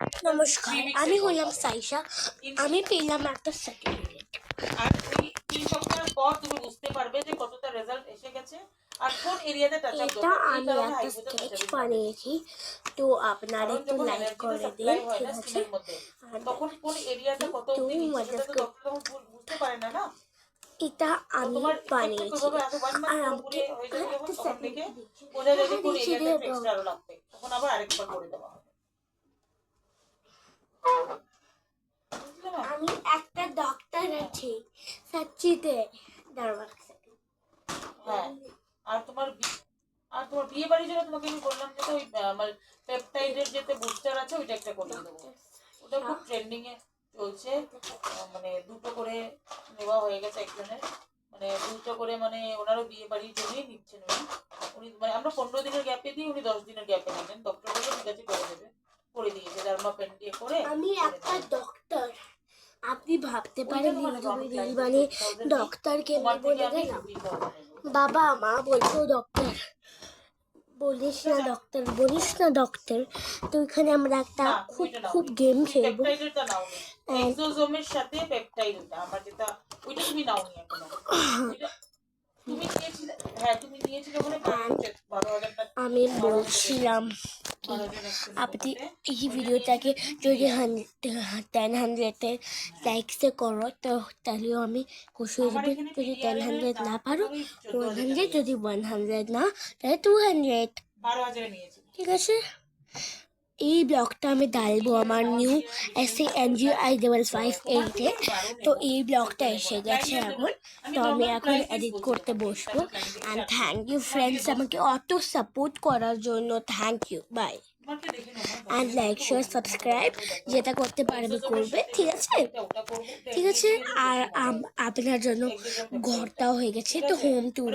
নমস্কার, আমি হলাম সাইশা। আমি পেলাম একটা সার্টিফিকেট। আর ওই 3 সপ্তাহ পর তুমি বুঝতে পারবে যে কতটা রেজাল্ট এসে গেছে আর কোন এরিয়াতে টাচ আপ এটা দরকার। এই আমি কারণে একটা হাইপোতে স্কেচ সার্টিফিকেট বানিয়েছি, তো আপনারা কারণ একটু যখন লাইক এনার্জিটা করে দিন, সাপ্লাই হয় ঠিক না আছে? স্কিনের মধ্যে তখন কোন এরিয়াটা কত তো অবধি দিচ্ছে সেটা তো মতলব ডক্টর বুঝতে পারে না না। এটা তো আমি তোমার ইফেক্টিভ বানিয়েছি। কিভাবে আছে 1 মাস আর পুরোপুরি আমাকে হয়ে যাবে যখন একটা তখন থেকে সার্টিফিকেট দিচ্ছে। বোঝা যায় যে হ্যাঁ, কোন দিচ্ছি এরিয়াতে রে একটু এক্সট্রা আরো লাগবে, তখন আবার আরেকবার করে দেওয়া হবে। বুঝলে না? আমি একটা ডক্টর আছি সাচিতে দরবার। হ্যাঁ। আর তোমার বিয়ে বাড়ির জন্য তোমাকে আমি বললাম যে ওই আমার পেপটাইডের যেতে বুস্টার আছে ওইটা একটা করিয়ে দেবো। ওটা খুব ট্রেন্ডিং এ চলছে। মানে দুটো করে নেওয়া হয়ে গেছে একজনের, মানে দুটো করে, মানে ওনারও বিয়ে বাড়ির জন্যই নিচ্ছেন উনি মানে আমরা 15 দিনের গ্যাপে দিই, উনি 10 দিনের গ্যাপে নিলেন। ডক্টর বলে ঠিক আছে করে দেবে, করে দিয়েছে ডার্মা পেন দিয়ে করে। আমি একটা ডক্টর। আপনি ভাবতে ওইটা পারেন তোমার ইউটিউবে ক্লায়েন্ট রিল বানিয়ে 20,000 দিই, ডক্টর তোমার কেমনি থেকে বলে আমি গেলাম। 15,000 নেবো। বাবা মা বলতো ডক্টর বলিস না, ডক্টর বলিস না ডক্টর। তো এখানে আমরা একটা না খুব ওইটা নাও খুব নি, গেম তুমি খেলবো। পেপটাইডেরটা নাও নি, এক্সোজোমের সাথে পেপটাইড ওটা আমার যেটা, ওইটা তুমি নাও নি এখনো। ওইটা তুমি নিয়েছিলে, হ্যাঁ তুমি নিয়েছিলে বলে 12,000 টাকা। আমি 12,000 বলছিলাম কি 12,000 একশো আপনি টাকাতে এই ওইটা ভিডিওটাকে নিয়েছিলে যদি তুমি। 10 লাইকসে করো তো তাহলেও আমি খুশি হয়ে আমার যাবো। এখানে যদি পিডিআর 10 এর না দাম পারো তোমার ওই 14,000 100, টাকা যদি গেছে। 100 না তাহলে 200। 12,000 নিয়েছি। ঠিক আছে, এই ব্লগটা আমি ডালবো আমার নিউ SANGI5558-এ। তো এই ব্লগটা এসে গেছে এখন, তো আমি এখন এডিট করতে বসবো। অ্যান্ড থ্যাংক ইউ ফ্রেন্ডস আমাকে অত সাপোর্ট করার জন্য। Thank you, bye. And like share subscribe যেটা করতে পারবে করবে, ঠিক আছে? ঠিক আছে, আর আপনার জন্য ঘরটাও হয়ে গেছে, তো হোম ট্যুর।